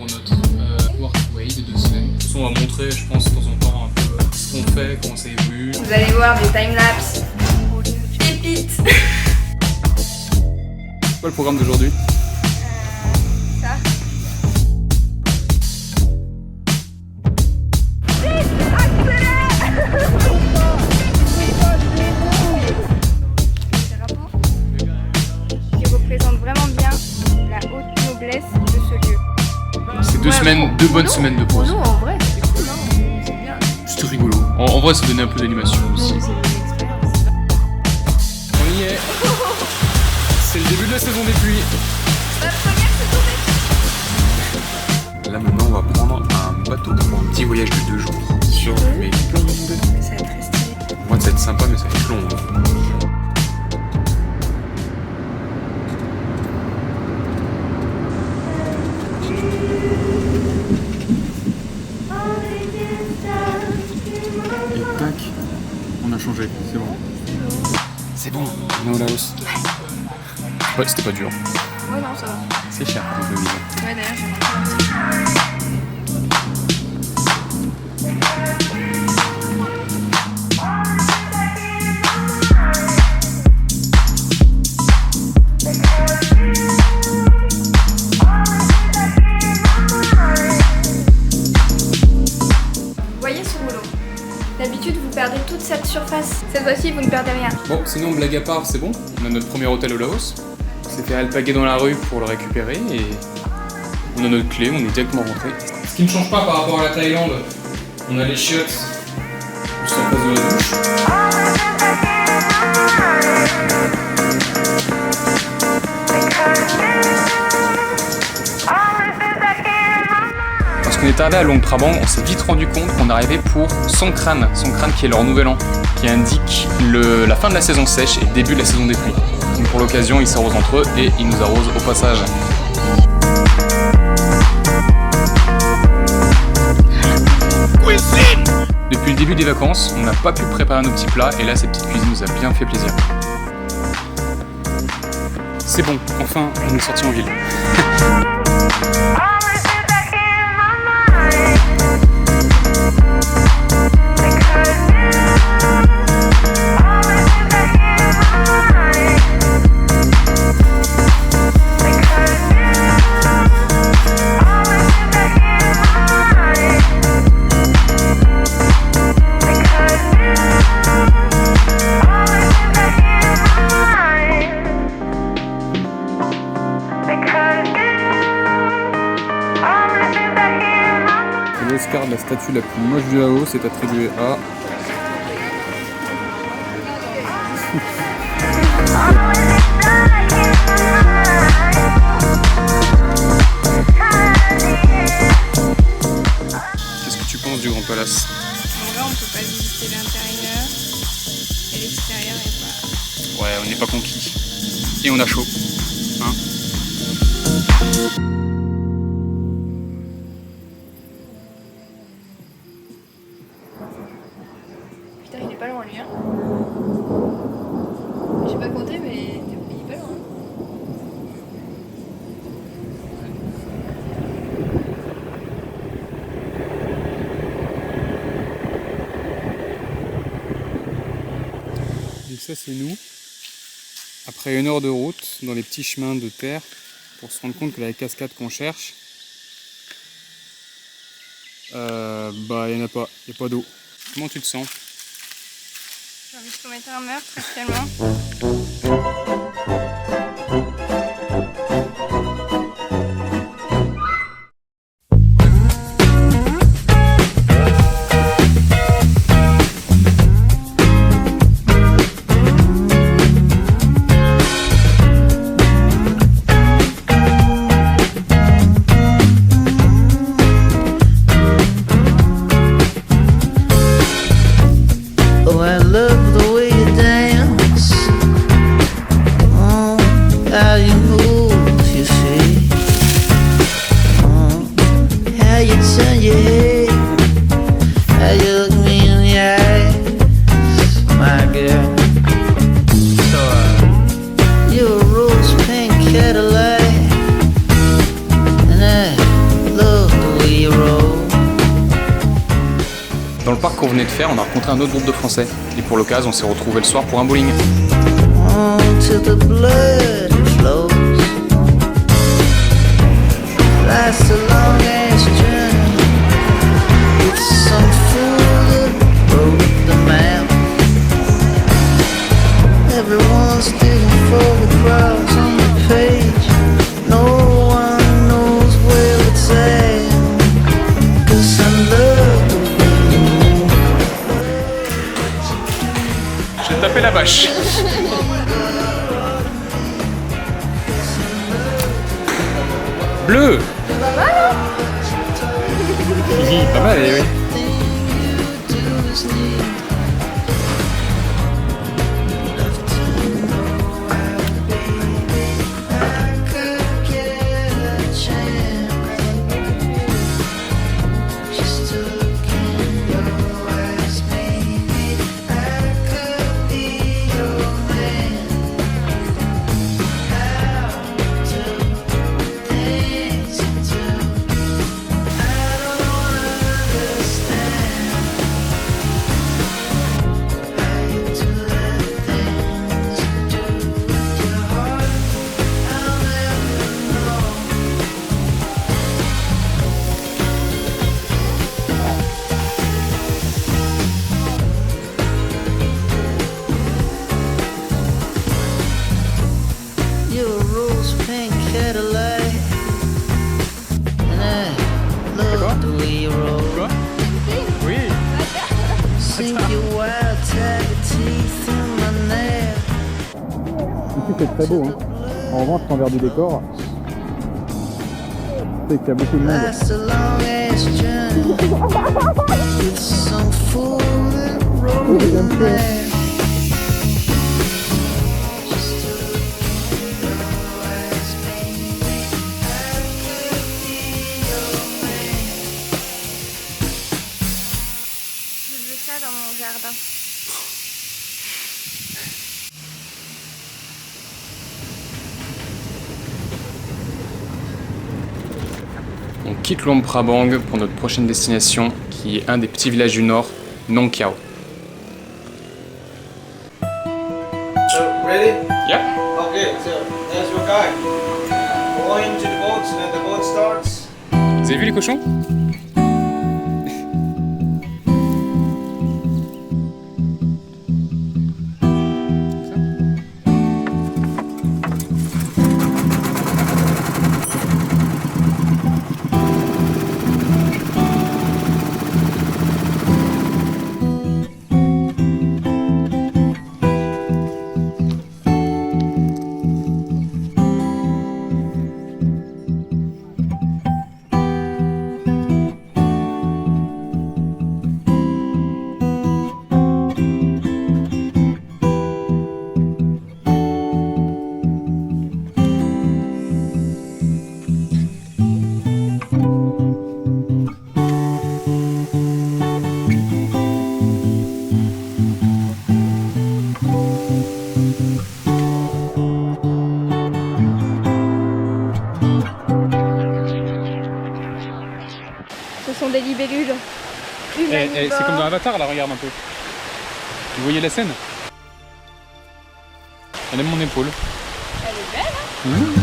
notre workway de 2 semaines. De toute façon, on va montrer, je pense, de temps en temps un peu ce qu'on fait, comment ça évolue. Vous allez voir des timelapses. Pépites. C'est quoi le programme d'aujourd'hui? Ça. Qui représente vraiment bien la haute noblesse de ce lieu. C'est 2 semaines, 2 bonnes semaines de Pour pause. nous, en vrai, c'est cool, hein. C'est bien. C'était rigolo. En vrai, ça donnait un peu d'animation aussi. C'est une expérience. On y est. C'est le début de la saison des pluies. La première saison des Là maintenant on va prendre un bateau pour un petit voyage de 2 jours sur les plombes. Ça va être très stylé. Moi ça va être sympa mais ça va être long. Hein. Et tac, on a changé, c'est bon. C'est bon, on est au Laos. Ouais, c'était pas dur. Ouais, non, ça va. C'est cher pour le vivre. Ouais, d'ailleurs, j'ai voyez ce rouleau. D'habitude, vous perdez toute cette surface. Cette fois-ci, vous ne perdez rien. Bon, sinon, blague à part, c'est bon. On a notre premier hôtel au Laos. On s'est fait alpaguer dans la rue pour le récupérer et on a notre clé, on est directement rentré. Ce qui ne change pas par rapport à la Thaïlande, on a les chiottes juste en face de la douche. Lorsqu'on est arrivé à Luang Prabang, on s'est vite rendu compte qu'on arrivait pour Songkran qui est leur nouvel an, qui indique la fin de la saison sèche et le début de la saison des pluies. Donc pour l'occasion, ils s'arrosent entre eux et ils nous arrosent au passage. Depuis le début des vacances, on n'a pas pu préparer nos petits plats et là, cette petite cuisine nous a bien fait plaisir. C'est bon, enfin, on est sorti en ville. L'Oscar de la statue la plus moche du Laos est attribué à... Qu'est-ce que tu penses du Grand Palace? En vrai, on peut pas visiter l'intérieur et l'extérieur est pas... Ouais, on n'est pas conquis. Et on a chaud. Hein? Putain, il est pas loin lui, hein. J'ai pas compté, mais il est pas loin. Donc ça, c'est nous. Après 1 heure de route, dans les petits chemins de terre, pour se rendre compte que la cascade qu'on cherche, bah, il n'y en a pas. Il n'y a pas d'eau. Comment tu te sens? J'ai envie de commettre un meurtre actuellement. Oh, I love the way you dance. parc qu'on venait de faire, on a rencontré un autre groupe de Français. Et pour l'occasion, on s'est retrouvés le soir pour un bowling. Till the blood flows. Life's a long ass journey. It's some fool that wrote the map. Everyone's digging for the cross on the page. No one knows where it's at. 'Cause I love the way you move. J'ai tapé la vache. Bleu. Pas mal, hein. Pas mal, oui. You're a rose pink Cadillac, and I love the way you roll. Oui. Sink your wild tiger teeth in my nail. Ici c'est très beau, hein. En revanche, l'envers du décor, c'est qu'il y a beaucoup de monde. Life's a long ass journey. It's some fool that wrote the map. Je veux ça dans mon jardin. On quitte Luang Prabang pour notre prochaine destination, qui est un des petits villages du nord, Nong Kiao. So, ready? Yeah. Okay, so there's your guy. Go into the boats and then the boat starts. Vous avez vu les cochons? Ce sont des libellules. C'est comme dans Avatar, là, regarde un peu. Vous voyez la scène? Elle aime mon épaule. Elle est belle, hein.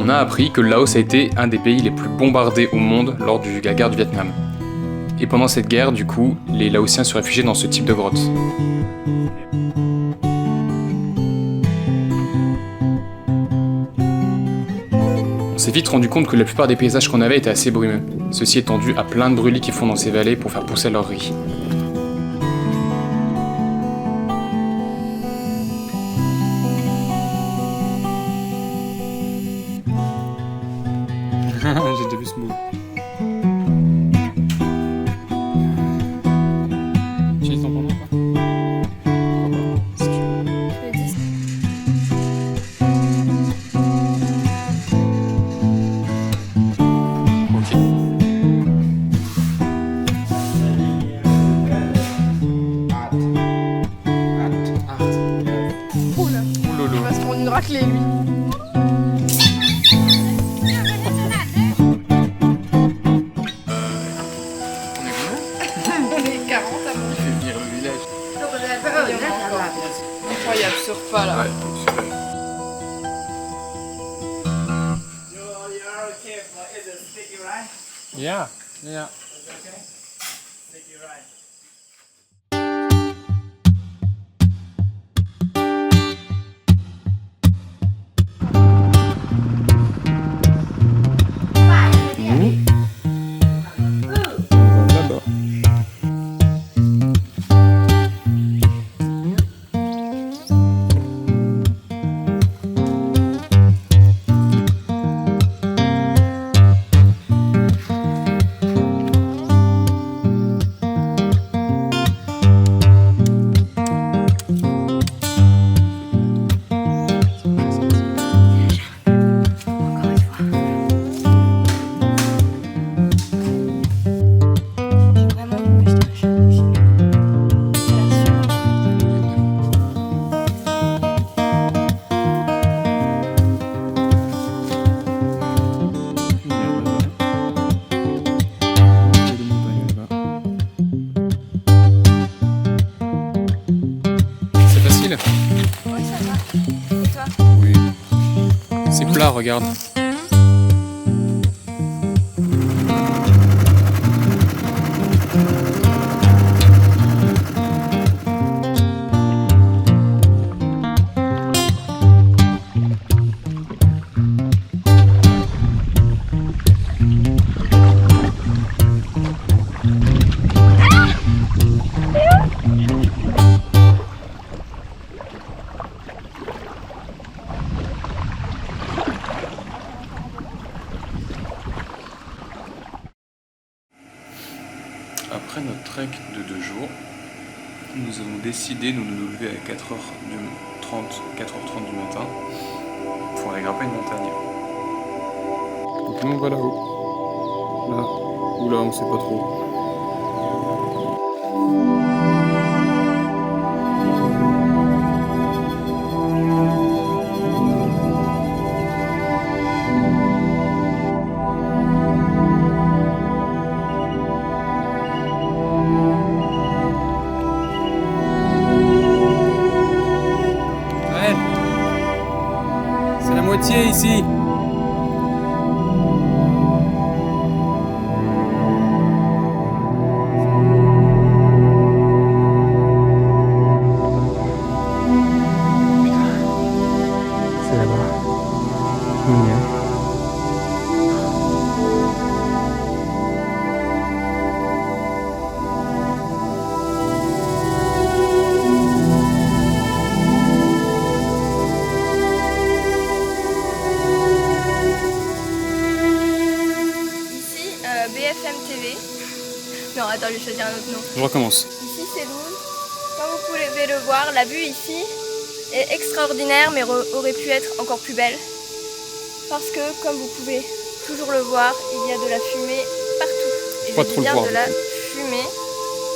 On a appris que le Laos a été un des pays les plus bombardés au monde lors de la guerre du Vietnam. Et pendant cette guerre, du coup, les Laotiens se réfugiaient dans ce type de grotte. On s'est vite rendu compte que la plupart des paysages qu'on avait étaient assez brumeux. Ceci étant dû à plein de brûlis qui font dans ces vallées pour faire pousser leur riz. J'ai déjà vu ce mot. Tu les entends pas? Si tu veux. clés, lui. On est 40 à mon Il fait venir le village. incroyable ce repas là. Ouais, super. You're okay, but is it sticky rice? Yeah, yeah. Is it okay? Sticky rice. Là-bas. C'est facile? Oui, ça va. Et toi? Oui. C'est plat, regarde. Après notre trek de 2 jours, nous avons décidé de nous lever à 4h30 du matin pour aller grimper une montagne. Donc nous on va là-haut. Là. Ou là, on sait pas trop. Ouais. C'est la moitié ici. C'est là-bas. Mignon. Ici, BFM TV. Non, attends, je vais choisir un autre nom. Je recommence. Ici, c'est Loul. Comme vous pouvez le voir, la vue ici est extraordinaire, mais aurait pu être encore plus belle. Parce que, comme vous pouvez toujours le voir, il y a de la fumée partout. Et Pas je dis trop le bien voir, de la du fumée.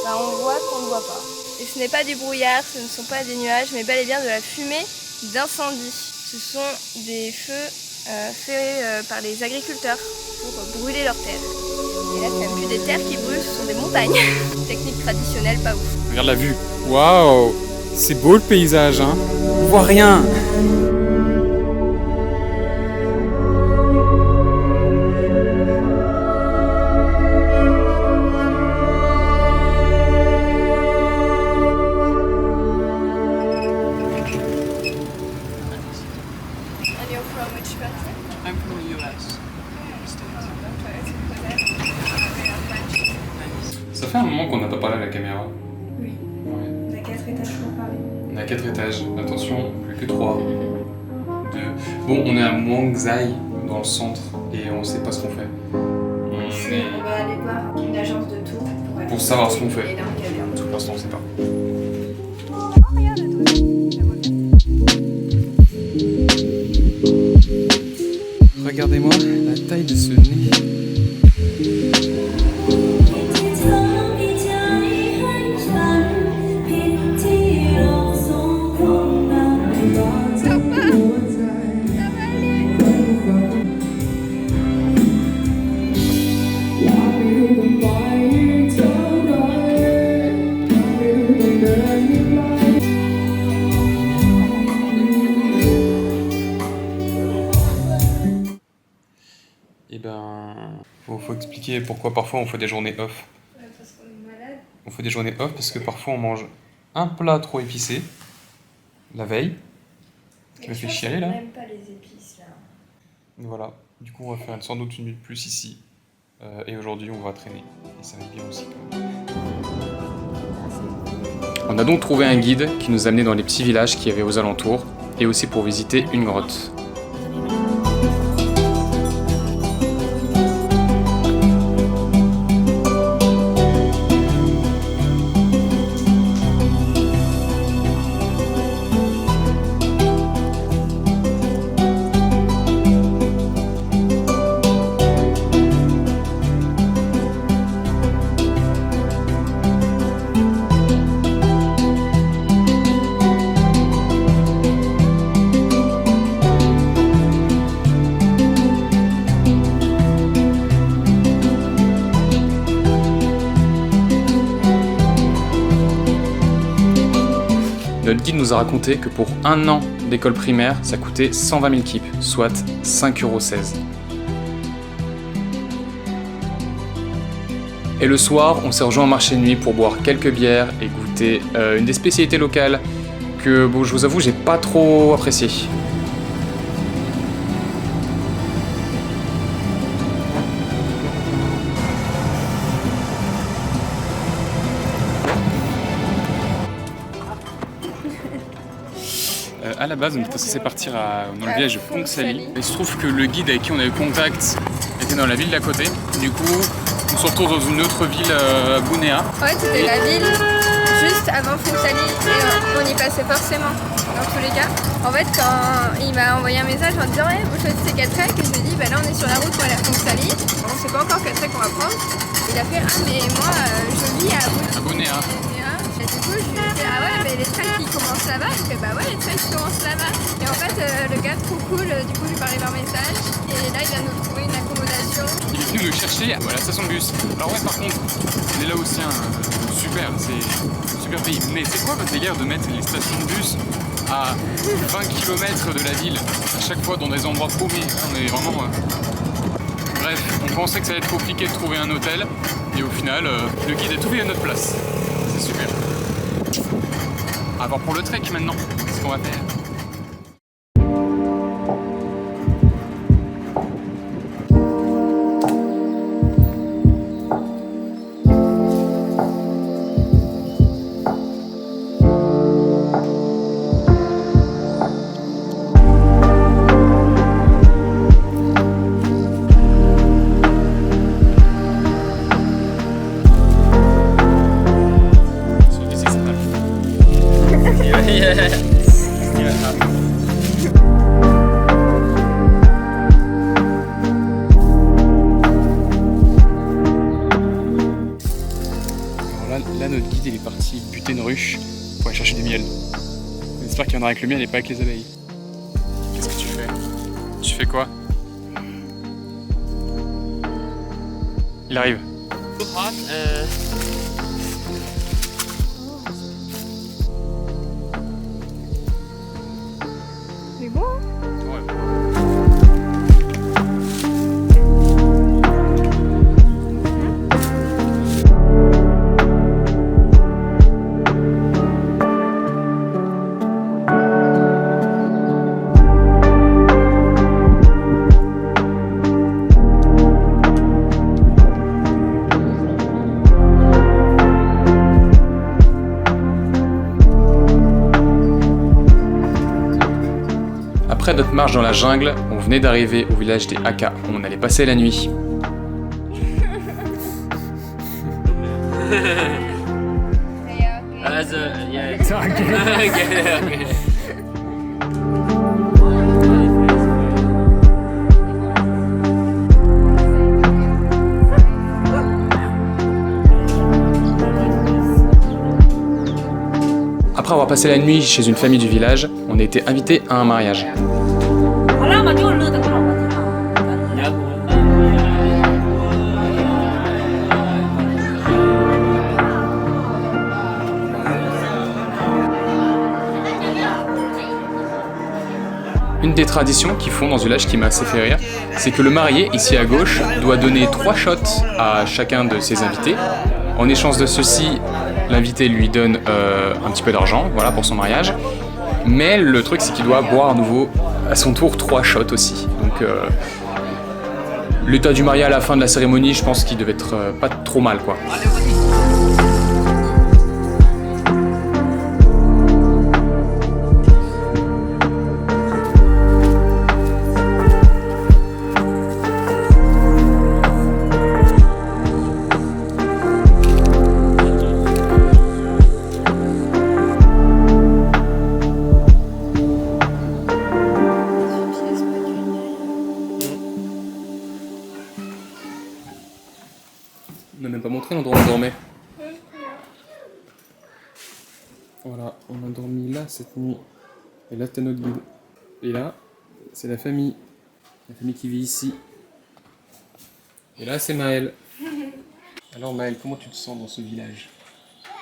Là, on voit qu'on ne voit pas. Et ce n'est pas du brouillard, ce ne sont pas des nuages, mais bel et bien de la fumée d'incendie. Ce sont des feux faits par les agriculteurs pour brûler leurs terres. Et là, c'est même plus des terres qui brûlent, ce sont des montagnes. Technique traditionnelle, pas ouf. Regarde la vue. Waouh! C'est beau le paysage, hein? On voit rien! And you're from which country? I'm from the US. Ça fait un moment qu'on n'a pas parlé à la caméra. Oui. Ouais. On a 4 étages pour parler. On a 4 étages. Attention, plus que 3. 2. Bon, on est à Mangzai, dans le centre, et on sait pas ce qu'on fait. On est... On va aller voir une agence de tour Pour savoir ce qu'on fait. Et là, on galère. Pour l'instant, on sait pas. Regardez-moi la taille de ce nez. expliquer pourquoi parfois on fait des journées off. Parce qu'on est malade. On fait des journées off parce que parfois on mange un plat trop épicé la veille. Qui me fait chialer là. Même pas les épices là. Voilà. Du coup on va faire sans doute une nuit de plus ici. Et aujourd'hui on va traîner. Et ça va être bien aussi quand même. On a donc trouvé un guide qui nous amenait dans les petits villages qu'il y avait aux alentours. Et aussi pour visiter une grotte. Notre guide nous a raconté que pour un an d'école primaire, ça coûtait 120 000 kips, soit 5,16 €. Et le soir, on s'est rejoint au marché de nuit pour boire quelques bières et goûter une des spécialités locales que, bon, je vous avoue, j'ai pas trop apprécié. À la base, on était censé partir dans le village de Ponxali. Il se trouve que le guide avec qui on a eu contact était dans la ville d'à côté. Du coup, on se retrouve dans une autre ville, Bounéa. En fait, c'était la ville juste avant Ponxali et on y passait forcément, dans tous les cas. En fait, quand il m'a envoyé un message en disant ouais, vous choisissez quel trek, et je lui ai dit bah là on est sur la route pour aller à Ponxali. On sait pas encore quel trek on va prendre. Il a fait ah mais moi je vis à Bounéa. Et du coup, je lui ai dit, ah ouais, mais les trails qui commencent là-bas. Il fait, bah ouais, les trails qui commencent là-bas. Et en fait, le gars trop cool, du coup, je lui parlais par message. Et là, il vient nous trouver une accommodation. Il est venu nous chercher à la station de bus. Alors ouais, par contre, on est là aussi, super, c'est un super pays. Mais c'est quoi votre délire de mettre les stations de bus à 20 km de la ville, à chaque fois dans des endroits paumés? On est vraiment... Bref, on pensait que ça allait être compliqué de trouver un hôtel. Et au final, le guide a trouvé à notre place. C'est super. À voir pour le trek maintenant, c'est ce qu'on va faire. Là, notre guide il est parti buter une ruche pour aller chercher du miel. J'espère qu'il y en aura avec le miel et pas avec les abeilles. Qu'est-ce que tu fais? Tu fais quoi? Il arrive. C'est bon? Ouais. Après notre marche dans la jungle, on venait d'arriver au village des Haka, où on allait passer la nuit. Après avoir passé la nuit chez une famille du village, on a été invité à un mariage. Une une des traditions qu'ils font dans ce village qui m'a assez fait rire, c'est que le marié, ici à gauche, doit donner 3 shots à chacun de ses invités. En échange de ceci, l'invité lui donne un petit peu d'argent, voilà, pour son mariage. Mais le truc, c'est qu'il doit boire à nouveau, à son tour, 3 shots aussi. Donc, l'état du marié à la fin de la cérémonie, je pense qu'il devait être pas trop mal, quoi. On n'a même pas montré l'endroit où on dormait. Voilà, on a dormi là cette nuit. Et là, t'as notre guide. Et là, c'est la famille. La famille qui vit ici. Et là, c'est Maëlle. Alors Maëlle, comment tu te sens dans ce village?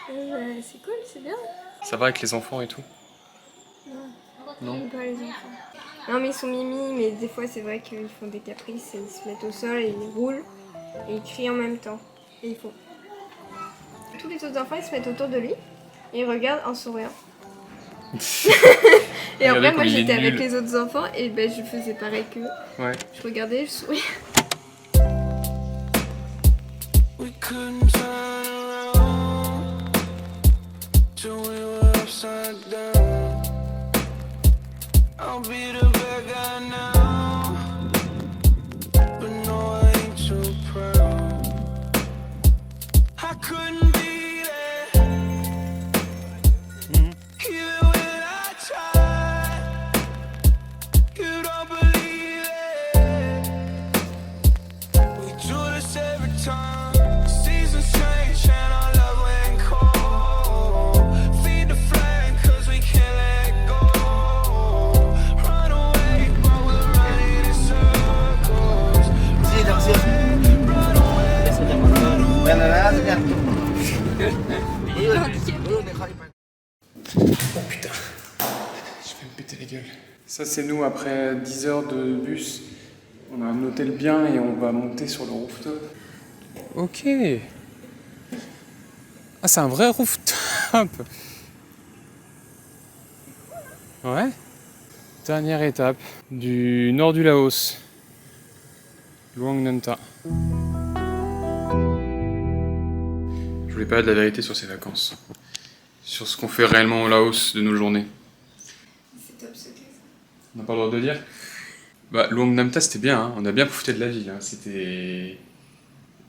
C'est cool, c'est bien. Ça va avec les enfants et tout? Non. J'aime pas les enfants. Non mais ils sont mimi, mais des fois c'est vrai qu'ils font des caprices et ils se mettent au sol et ils roulent et ils crient en même temps. Et ils font. Tous les autres enfants ils se mettent autour de lui et ils regardent en souriant. Et après moi j'étais avec les autres enfants et ben je faisais pareil qu'eux. Ouais. Je regardais, je souriais. We couldn't turn around till we were upside down. I'll be the bad guy now, but no, I ain't too proud. I couldn't be there, even when I tried. You don't believe it. We do this every time. Seasons change and our love went cold. Feed the flame 'cause we can't let go. Run away while we're running in circles. Run away, Oh putain, je vais me péter la gueule. Ça c'est nous après 10 heures de bus. On a un hôtel bien et on va monter sur le rooftop. Ok. Ah c'est un vrai rooftop. Ouais. Dernière étape du nord du Laos. Luang Nanta. Je voulais parler de la vérité sur ces vacances. Sur ce qu'on fait réellement au Laos de nos journées. C'est top secret. On n'a pas le droit de le dire. Bah, Luang Nanta c'était bien, hein. On a bien profité de la ville. Hein. C'était.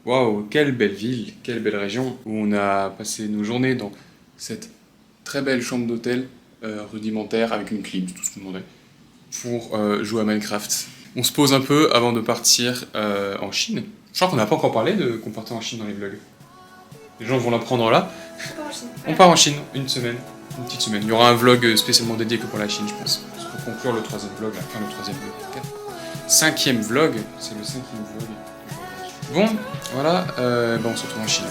Waouh, quelle belle ville, quelle belle région. Où on a passé nos journées dans cette très belle chambre d'hôtel rudimentaire avec une clim, c'est tout ce qu'on demandait. Pour jouer à Minecraft. On se pose un peu avant de partir en Chine. Je crois qu'on n'a pas encore parlé de qu'on partait en Chine dans les vlogs. Les gens vont l'apprendre là. On part en Chine, une semaine, une petite semaine. Il y aura un vlog spécialement dédié que pour la Chine, je pense. Pour conclure le 3e vlog, enfin le 3e vlog. 5e vlog, c'est le 5e vlog. Bon, voilà, on se retrouve en Chine.